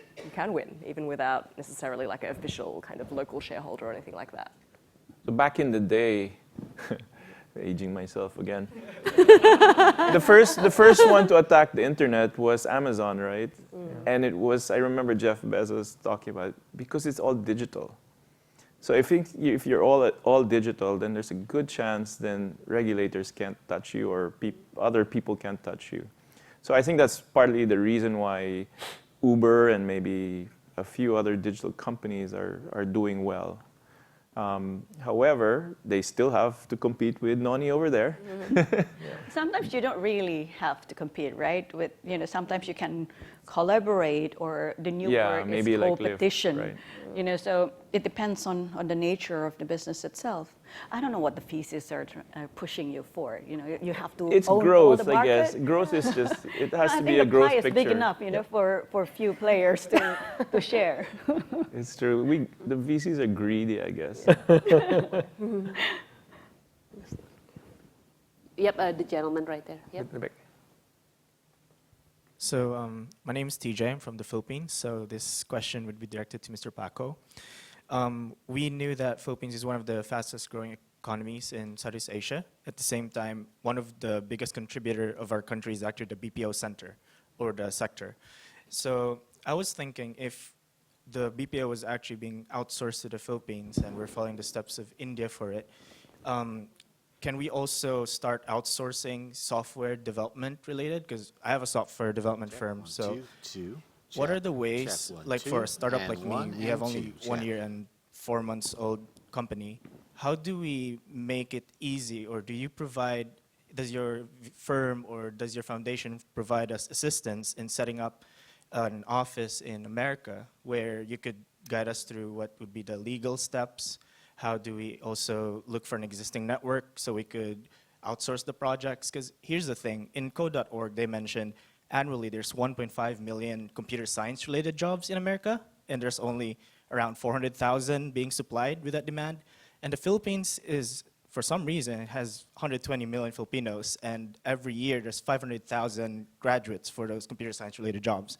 win, even without necessarily like an official kind of local shareholder or anything like that. So back in the day, aging myself again, the first one to attack the internet was Amazon, right? And it was, I remember Jeff Bezos talking about it, because it's all digital. So if you're all digital, then there's a good chance then regulators can't touch you, or other people can't touch you. So I think that's partly the reason why Uber and maybe a few other digital companies are doing well. However, they still have to compete with Noni over there. Sometimes you don't really have to compete, right? With sometimes you can collaborate, or the new word maybe is like competition. Lyft, right. So it depends on the nature of the business itself. I don't know what the thesis are pushing you for. You have to It's own growth, all the market. I guess. Growth is just, it has to be a I think the growth pie is picture. big enough, for a few players to share. It's true. The VCs are greedy, I guess. Yep, the gentleman right there. Yep. So my name is TJ. I'm from the Philippines. So this question would be directed to Mr. Paco. We knew that Philippines is one of the fastest growing economies in Southeast Asia. At the same time, one of the biggest contributor of our country is actually the BPO center, or the sector. So I was thinking, if the BPO was actually being outsourced to the Philippines and we're following the steps of India for it, can we also start outsourcing software development related? Because I have a software development firm. So what are the ways, like for a startup like me, we have only 1 year and 4 months old company. How do we make it easy, or do you provide does your firm or does your foundation provide us assistance in setting up an office in America where you could guide us through what would be the legal steps? How do we also look for an existing network so we could outsource the projects? Because here's the thing, in code.org they mentioned annually there's 1.5 million computer science related jobs in America, and there's only around 400,000 being supplied with that demand. And the Philippines is, for some reason, it has 120 million Filipinos, and every year there's 500,000 graduates for those computer science related jobs.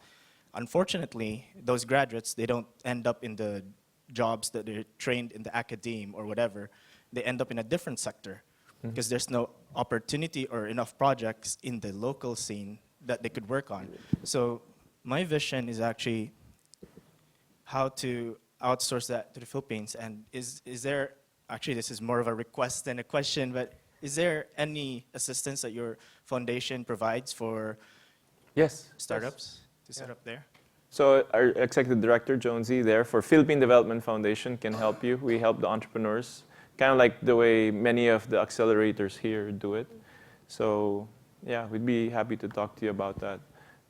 Unfortunately, those graduates, they don't end up in the jobs that they're trained in the academe or whatever. They end up in a different sector because there's no opportunity or enough projects in the local scene that they could work on. So my vision is actually how to outsource that to the Philippines. And is there, actually this is more of a request than a question, but is there any assistance that your foundation provides for startups to set up there? So our executive director, Jonesy, there for Philippine Development Foundation can help you. We help the entrepreneurs, kind of like the way many of the accelerators here do it. So yeah, we'd be happy to talk to you about that.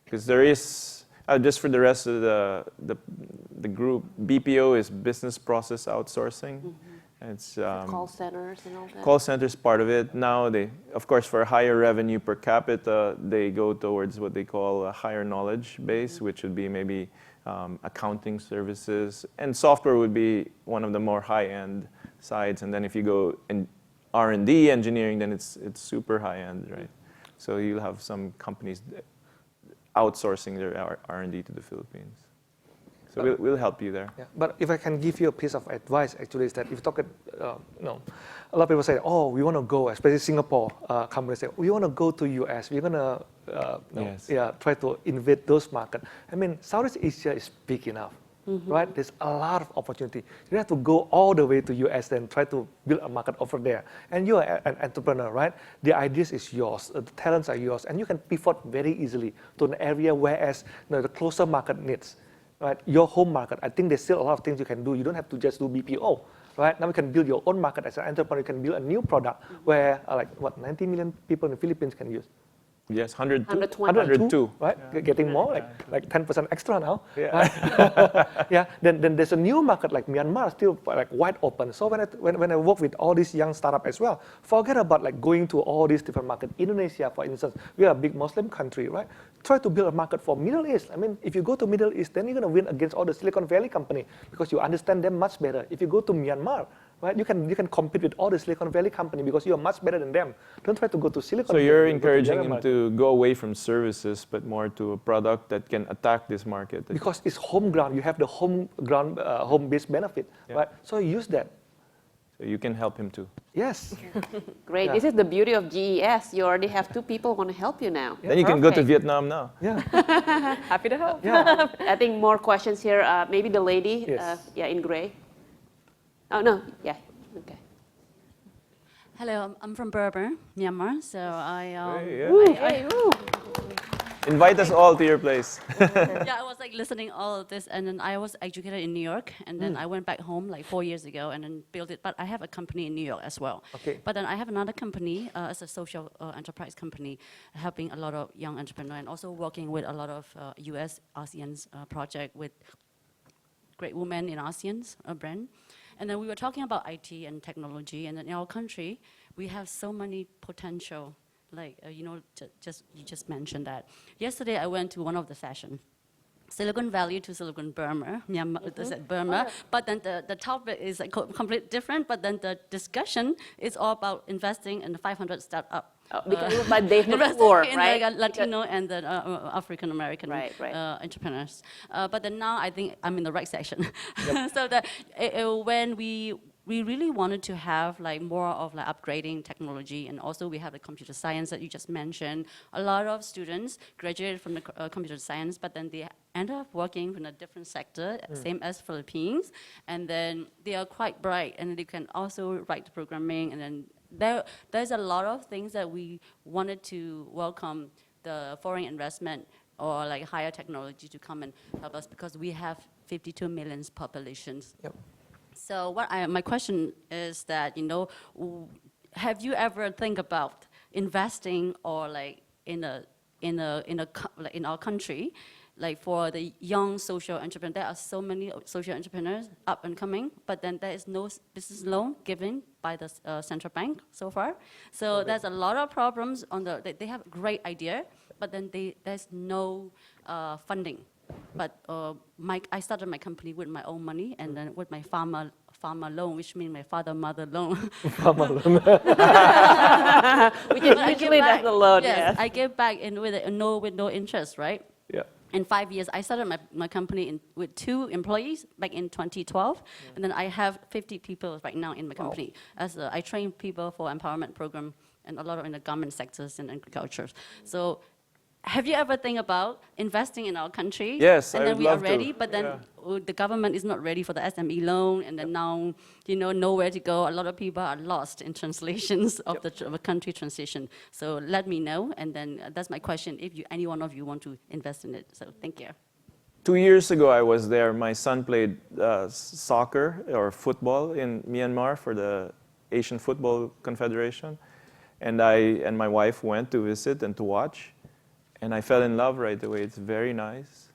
Because there is, just for the rest of the group, BPO is business process outsourcing. It's Call centers and all that. call centers part of it. Now they, of course, for higher revenue per capita, they go towards what they call a higher knowledge base, which would be maybe accounting services, and software would be one of the more high-end sides. And then if you go in R&D engineering, then it's super high-end, right? So you'll have some companies outsourcing their R&D to the Philippines. So we'll help you there. Yeah. But if I can give you a piece of advice, actually, is that if you talk, a lot of people say, oh, we want to go, especially Singapore companies say, we want to go to US. We're going to try to invade those markets. I mean, Southeast Asia is big enough, right? There's a lot of opportunity. You don't have to go all the way to US and try to build a market over there. And you're an entrepreneur, right? The ideas is yours, the talents are yours, and you can pivot very easily to an area whereas the closer market needs. Right, your home market, I think there's still a lot of things you can do. You don't have to just do BPO, right? Now you can build your own market as an entrepreneur. You can build a new product where, 90 million people in the Philippines can use. Yes, 102. 102, right? Getting more, like 10% extra now. Yeah. Right? Then there's a new market like Myanmar, still like wide open. So when I work with all these young startups as well, forget about like going to all these different markets. Indonesia, for instance, we are a big Muslim country, right? Try to build a market for Middle East. I mean, if you go to Middle East, then you're going to win against all the Silicon Valley company because you understand them much better. If you go to Myanmar, right, you can compete with all the Silicon Valley company because you are much better than them. Don't try to go to Silicon Valley. So you're encouraging him to go away from services, but more to a product that can attack this market. Because it's home ground. You have the home-based benefit, right? So use that. So you can help him too. Yes. Great. Yeah. This is the beauty of GES. You already have 2 people who want to help you now. Then you can go to Vietnam now. Yeah. Happy to help. Yeah. I think more questions here. Maybe the lady, Yes. in gray. Oh, no. Yeah. Okay. Hello, I'm from Burma, Myanmar. So Invite us all to your place. I was like listening all of this, and then I was educated in New York, and then I went back home like 4 years ago, and then built it. But I have a company in New York as well. Okay. But then I have another company as a social enterprise company, helping a lot of young entrepreneurs, and also working with a lot of U.S. ASEAN's project with great women in ASEAN's brand. And then we were talking about IT and technology, and in our country, we have so many potential. Like, you just mentioned that. Yesterday, I went to one of the sessions, Silicon Valley to Silicon Burma, Myanmar, Burma, but then the topic is like completely different, but then the discussion is all about investing in the 500 startup. But they have more, right? Like Latino and the African American entrepreneurs. But then now I think I'm in the right section. So that when we really wanted to have like more of like upgrading technology, and also we have the computer science that you just mentioned. A lot of students graduated from the computer science, but then they end up working in a different sector, same as Philippines, and then they are quite bright, and they can also write the programming, and then there's a lot of things that we wanted to welcome the foreign investment or like higher technology to come and help us, because we have 52 million populations. Yep. So my question is that, have you ever think about investing or like in our country, like for the young social entrepreneurs, there are so many social entrepreneurs up and coming, but then there is no business loan given by the central bank so far. So there's a lot of problems on they have a great idea, but then there's no funding. But I started my company with my own money and then with my farmer loan, which means my father-mother loan. Farmer loan. Which is usually that's the loan, Yes, yes. I give back with no interest, right? Yeah. In 5 years, I started my company with 2 employees back in 2012, and then I have 50 people right now in my company. As I train people for empowerment program and a lot of in the government sectors and agriculture. So, have you ever think about investing in our country? Yes, and I then would we are love to. ready, but then the government is not ready for the SME loan, and then now nowhere to go. A lot of people are lost in translations of the country transition. So let me know, and then that's my question. If any one of you want to invest in it, so thank you. 2 years ago, I was there. My son played soccer or football in Myanmar for the Asian Football Confederation, and I and my wife went to visit and to watch. And I fell in love right away. It's very nice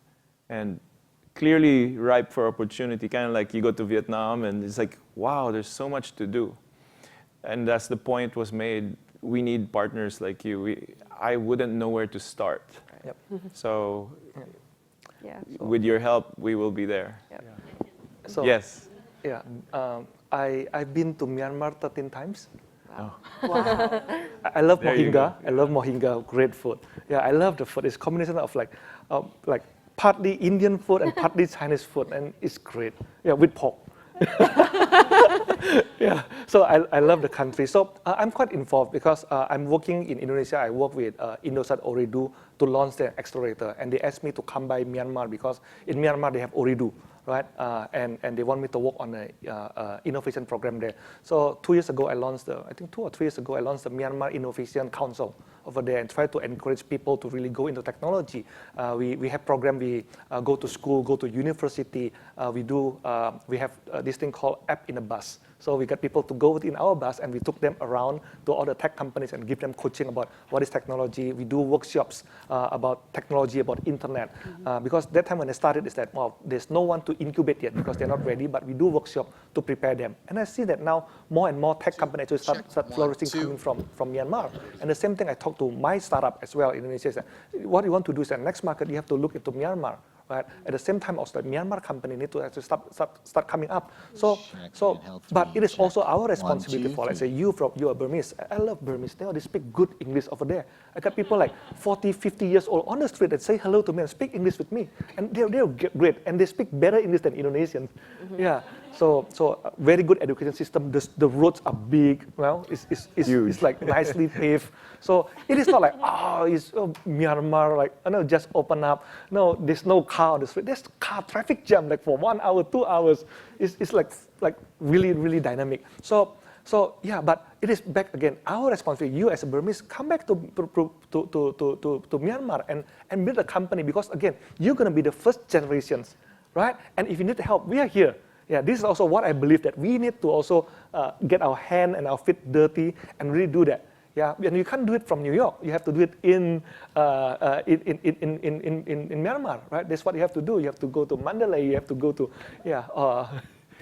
and clearly ripe for opportunity. Kind of like you go to Vietnam and it's like, wow, there's so much to do. And as the point was made, we need partners like you. I wouldn't know where to start. Yep. So Yeah. with your help, we will be there. So, Yes. Yeah. I've been to Myanmar 13 times. Oh. Wow. I love There you mohinga. go. I love mohinga. Great food. Yeah, I love the food. It's a combination of like partly Indian food and partly Chinese food, and it's great. Yeah, with pork. Yeah, so I love the country. So I'm quite involved because I'm working in Indonesia. I work with Indosat Ooredoo to launch their accelerator, and they asked me to come by Myanmar because in Myanmar they have Ooredoo, right? And they want me to work on an innovation program there. So 2 years ago I launched I think 2 or 3 years ago I launched the Myanmar Innovation Council over there and try to encourage people to really go into technology. We have program. We go to school, go to university. We have this thing called app in a bus. So we got people to go in our bus and we took them around to all the tech companies and give them coaching about what is technology. We do workshops about technology, about internet. Because that time when I started is that, well, there's no one to incubate yet because they're not ready, but we do workshop to prepare them. And I see that now more and more tech companies actually start flourishing coming from Myanmar. And the same thing I talk to my startup as well in Indonesia is that what you want to do is that next market you have to look into Myanmar. Right? At the same time, also the Myanmar company need to actually start coming up. But it is also our responsibility for, let's say, you are Burmese. I love Burmese. They speak good English over there. I got people like 40, 50 years old on the street that say hello to me and speak English with me, and they're great, and they speak better English than Indonesians. Yeah. So very good education system. The roads are big. Well, it's like nicely paved. So it is not like Myanmar, like just open up. No, there's no car on the street. There's car traffic jam like for 1 hour, 2 hours. It's like really, really dynamic. So yeah, but it is back again. Our responsibility, you as a Burmese, come back to Myanmar and build a company because again, you're gonna be the first generations, right? And if you need help, we are here. Yeah, this is also what I believe that we need to also get our hand and our feet dirty and really do that. Yeah, and you can't do it from New York. You have to do it in Myanmar, right? That's what you have to do. You have to go to Mandalay. You have to go to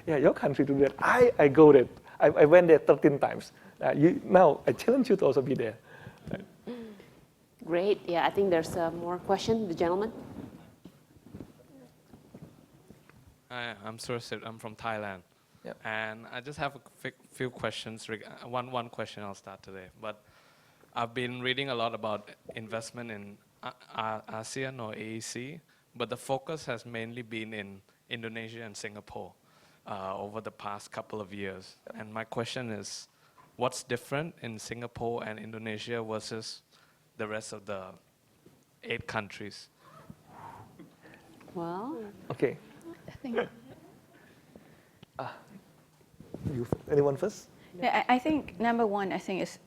your country to do that. I go there. I went there 13 times. Now I challenge you to also be there. Right. Great. Yeah, I think there's more question. The gentleman. Hi, I'm Sursit. I'm from Thailand. Yep. And I just have a few questions. One question I'll start today. But I've been reading a lot about investment in ASEAN or AEC, but the focus has mainly been in Indonesia and Singapore over the past couple of years. And my question is, what's different in Singapore and Indonesia versus the rest of the 8 countries? Well, Okay. I think. Anyone first? Yeah, I think number one, I think is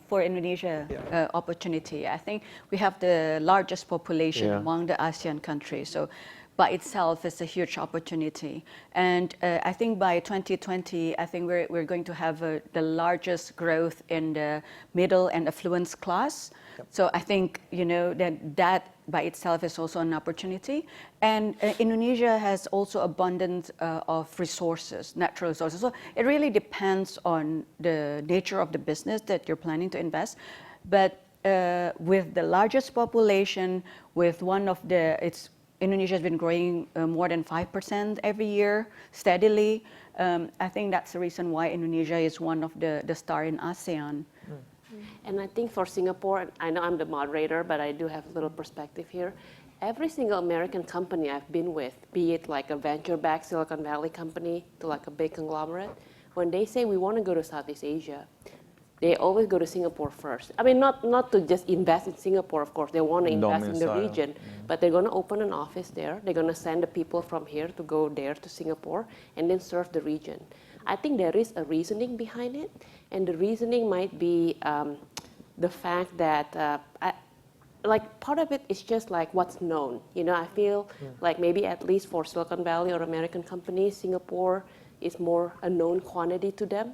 for Indonesia opportunity. I think we have the largest population among the ASEAN countries. So by itself is a huge opportunity. And I think by 2020, I think we're going to have the largest growth in the middle and affluent class. Yep. So I think, that by itself is also an opportunity. And Indonesia has also abundance of resources, natural resources. So it really depends on the nature of the business that you're planning to invest. But with the largest population, with Indonesia has been growing more than 5% every year steadily. I think that's the reason why Indonesia is one of the star in ASEAN. And I think for Singapore, I know I'm the moderator, but I do have a little perspective here. Every single American company I've been with, be it like a venture-backed Silicon Valley company to like a big conglomerate, when they say we want to go to Southeast Asia, they always go to Singapore first. I mean, not to just invest in Singapore, of course. They want to invest in the region, but they're going to open an office there. They're going to send the people from here to go there to Singapore and then serve the region. I think there is a reasoning behind it, and the reasoning might be the fact that part of it is just like what's known. I feel like maybe at least for Silicon Valley or American companies, Singapore is more a known quantity to them.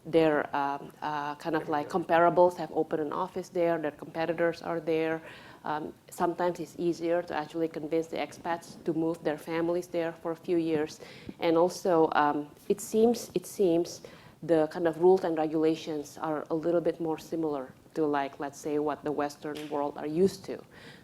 Their kind of like comparables have opened an office there, their competitors are there. Sometimes it's easier to actually convince the expats to move their families there for a few years. And also, it seems the kind of rules and regulations are a little bit more similar to let's say what the Western world are used to.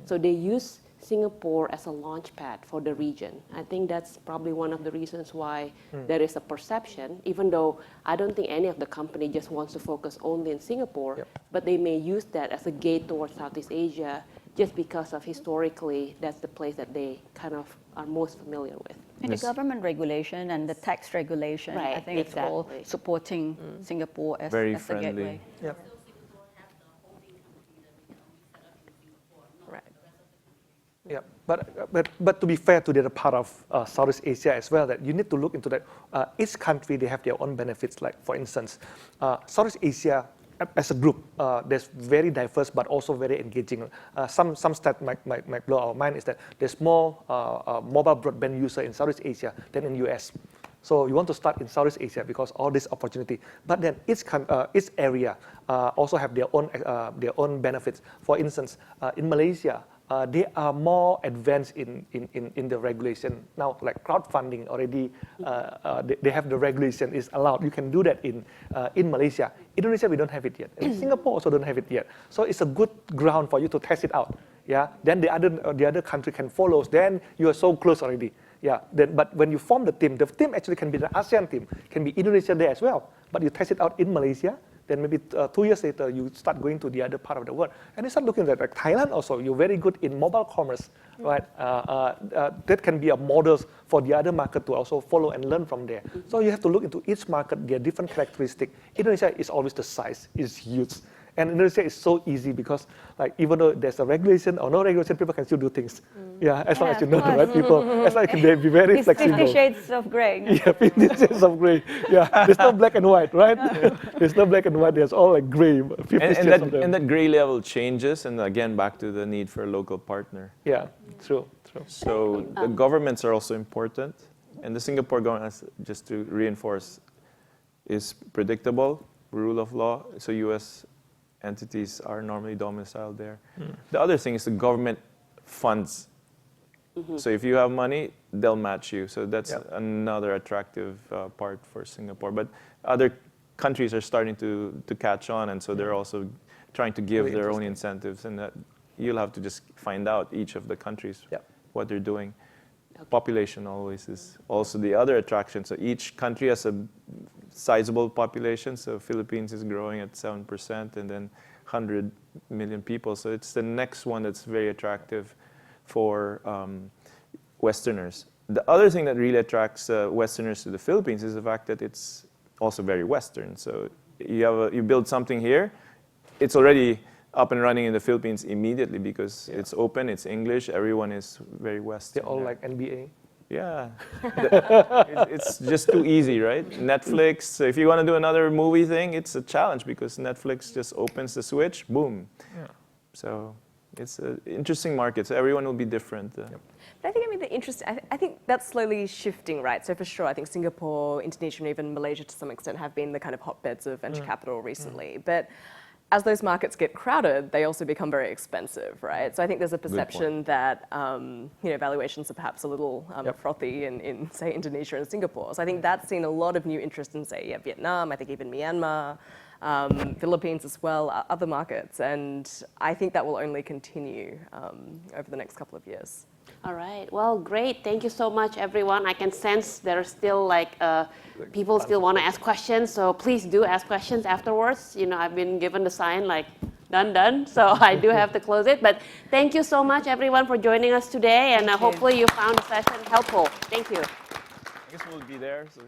So they use Singapore as a launch pad for the region. I think that's probably one of the reasons why there is a perception, even though I don't think any of the company just wants to focus only in Singapore, but they may use that as a gate towards Southeast Asia just because of historically that's the place that they kind of are most familiar with. And the government regulation and the tax regulation, I think it's all supporting Singapore as very a friendly. gateway. Yep. Yeah, but to be fair to the other part of Southeast Asia as well, that you need to look into that. Each country, they have their own benefits. Like for instance, Southeast Asia as a group, there's very diverse but also very engaging. Some stat might blow our mind is that there's more mobile broadband user in Southeast Asia than in US. So you want to start in Southeast Asia because all this opportunity. But then each area also have their own benefits. For instance, in Malaysia, they are more advanced in the regulation now. Like crowdfunding already, they have the regulation is allowed. You can do that in Malaysia. Indonesia, we don't have it yet. And Singapore also don't have it yet. So it's a good ground for you to test it out. Yeah. Then the other country can follow. Then you are so close already. Yeah. But when you form the team actually can be the ASEAN team, can be Indonesia there as well. But you test it out in Malaysia. Then maybe 2 years later, you start going to the other part of the world. And you start looking at like Thailand also, you're very good in mobile commerce, right? That can be a model for the other market to also follow and learn from there. So you have to look into each market, their different characteristics. Indonesia is always the size, is huge. And Indonesia is so easy because like even though there's a regulation or no regulation, people can still do things. Yeah, as long as you know the right people, as long as they be very it's flexible. 50 shades of gray. Yeah, 50 shades of gray. Yeah, there's no black and white, right? There's no black and white. There's all like gray. 50 shades of them. And that gray level changes, and again back to the need for a local partner. Yeah, true. So the governments are also important, and the Singapore government, just to reinforce, is predictable, rule of law. So U.S. entities are normally domiciled there. The other thing is the government funds. So if you have money, they'll match you. So that's another attractive part for Singapore. But other countries are starting to catch on, and so they're also trying to give their own incentives, and that you'll have to just find out each of the countries what they're doing. Population always is also the other attraction. So each country has a sizable population. So Philippines is growing at 7%, and then 100 million people. So it's the next one that's very attractive for Westerners. The other thing that really attracts Westerners to the Philippines is the fact that it's also very Western. So you build something here, it's already up and running in the Philippines immediately because it's open, it's English, everyone is very Western. They're all like NBA. Yeah, it's just too easy, right? Netflix, so if you want to do another movie thing, it's a challenge because Netflix just opens the switch, boom. Yeah. So It's interesting markets. Everyone will be different. But I think, I mean, the interest, I think that's slowly shifting, right? So for sure, I think Singapore, Indonesia, and even Malaysia to some extent have been the kind of hotbeds of venture capital recently. But as those markets get crowded, they also become very expensive, right? So I think there's a perception that valuations are perhaps a little frothy in, say, Indonesia and Singapore. So I think that's seen a lot of new interest in, say, Vietnam, I think even Myanmar, Philippines as well, other markets. And I think that will only continue over the next couple of years. All right. Well, great. Thank you so much, everyone. I can sense there are still people still want to ask questions. So please do ask questions afterwards. I've been given the sign done. So I do have to close it. But thank you so much, everyone, for joining us today. And hopefully you found the session helpful. Thank you. I guess we'll be there. So.